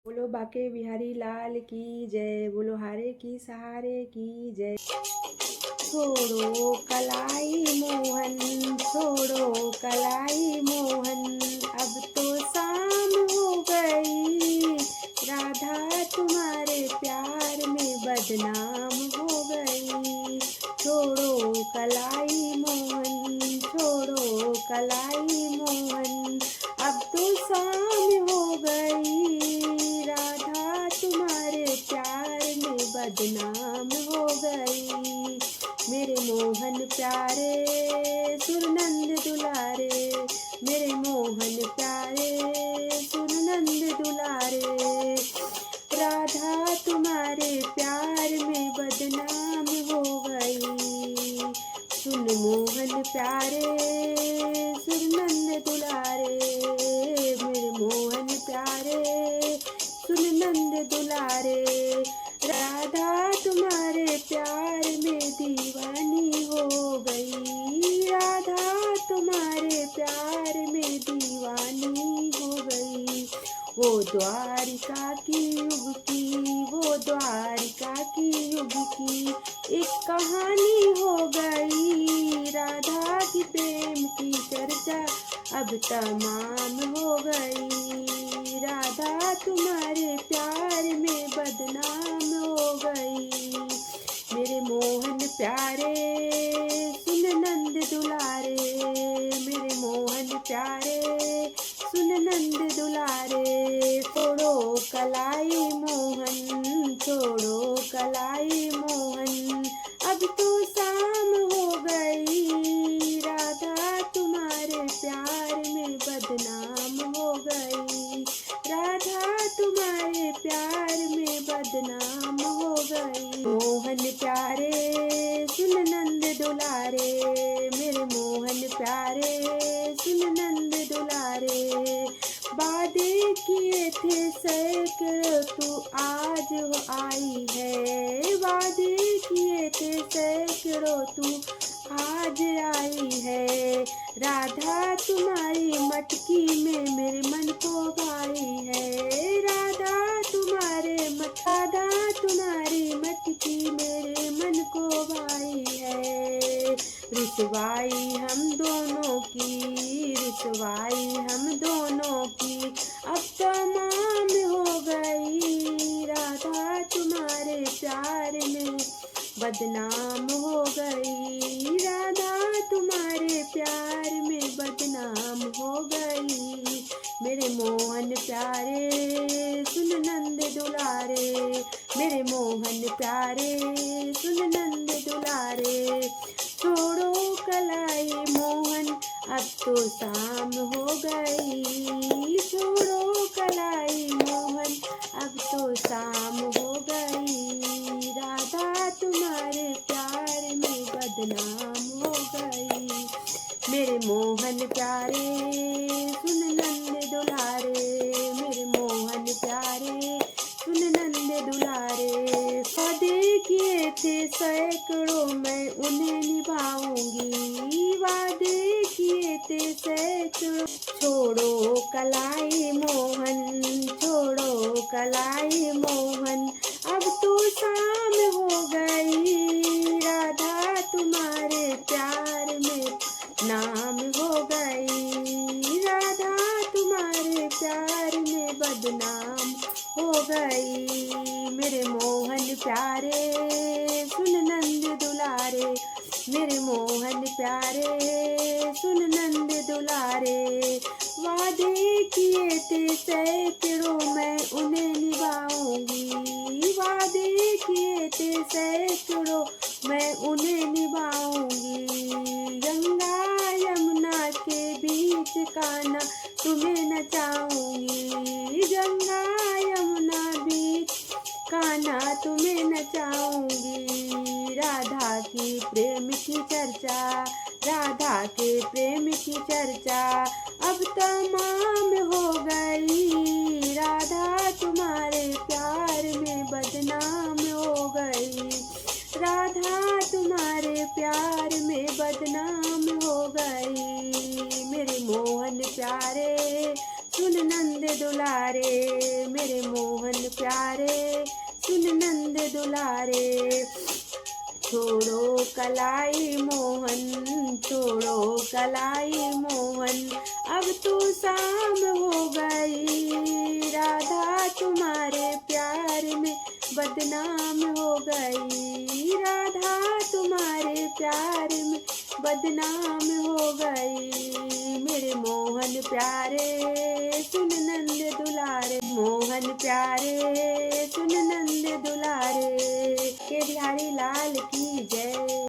बोलो बाके बिहारी लाल की जय, बोलो हारे की सहारे की जय। छोड़ो कलाई मोहन, छोड़ो कलाई मोहन, अब तो शाम हो गई। राधा तुम्हारे प्यार में बदनाम हो गई। छोड़ो कलाई मोहन, छोड़ो कलाई मोहन, अब तो शाम हो गई। राधा तुम्हारे प्यार में बदनाम हो गई। मेरे मोहन प्यारे सुरनंद दुलारे, मेरे मोहन प्यारे सुरनंद दुलारे, राधा तुम्हारे प्यार में बदनाम हो गई। सुन मोहन प्यारे सुरनंद दुलारे, मेरे मोहन प्यारे सुरनंद दुलारे, राधा तुम्हारे प्यार में दीवानी हो गई। राधा तुम्हारे प्यार में दीवानी हो गई। वो द्वारिका की युवकी, वो द्वारिका की युवकी एक कहानी हो गई। राधा की प्रेम की चर्चा अब तमाम हो गई। राधा तुम्हारे प्यार में बदनाम हो गई। मेरे मोहन प्यारे सुन नंद दुलारे, मेरे मोहन प्यारे सुन नंद दुलारे, छोड़ो कलाई मोहन, छोड़ो कलाई मोहन, अब तो शाम हो गई। राधा तुम्हारे प्यार में बदनाम हो गई। राधा तुम्हारे प्यार में बदनाम हो गई। मोहन प्यारे सुन नंद दुलारे, मेरे मोहन प्यारे सुन नंद दुलारे, वादे किए थे सैकड़ों तू आज वो आई है। वादे किए थे सैकड़ों तू आज आई है। राधा तुम्हारी मटकी में मेरे मन को भाई है। राधा तुम्हारे राधा तुम्हारी मटकी मेरे मन को भाई है। रुसवाई हम दोनों की, रुसवाई हम दोनों की अब तमाम हो गई। राधा तुम्हारे प्यार में बदनाम हो गई। राधा तुम्हारे प्यार में बदनाम हो गई। मेरे मोहन प्यारे सुन नंद दुलारे, मेरे मोहन प्यारे सुन नंद दुलारे, छोड़ो कलाई मोहन अब तो शाम हो गई। छोड़ो कलाई मोहन अब तो शाम हो गई। राधा तुम्हारे प्यार में बदनाम हो गई। मेरे मोहन प्यारे सुन नंद दुलारे, मेरे मोहन प्यारे सुन नंद दुलारे, वादे किए थे सैकड़ों मैं उन्हें निभाऊंगी। वादे किए थे सैकड़ों, छोड़ो कलाई मोहन, छोड़ो कलाई मोहन, अब तो शाम हो गई। राधा तुम्हारे प्यार में नाम हो गई। राधा तुम्हारे प्यार में बदनाम हो गई। मेरे मोहन प्यारे सुन नंद दुलारे, मेरे मोहन प्यारे सुन नंद दुलारे, वादे किए थे सैकड़ों मैं उन्हें निभाऊंगी। वादे किए थे सैकड़ों मैं उन्हें निभाऊंगी। गंगा यमुना के बीच कान्हा तुम्हें नचाऊंगी। गंगा यमुना बीच कान्हा तुम्हें नचाऊंगी। राधा की प्रेम की चर्चा, राधा के प्रेम की चर्चा अब तमाम हो गई। राधा तुम्हारे प्यार में बदनाम हो गई। राधा तुम्हारे प्यार में बदनाम हो गई। मेरे मोहन प्यारे सुन नंद दुलारे, मेरे मोहन दुलारे। छोड़ो कलाई मोहन, छोड़ो कलाई मोहन, अब तो शाम हो गई, राधा तुम्हारे प्यार में बदनाम हो गई, राधा तुम्हारे प्यार में बदनाम हो गई। मेरे मोहन प्यारे सुन नंद दुलारे, मोहन प्यारे सुन नंद दुलारे। के बिहारी लाल की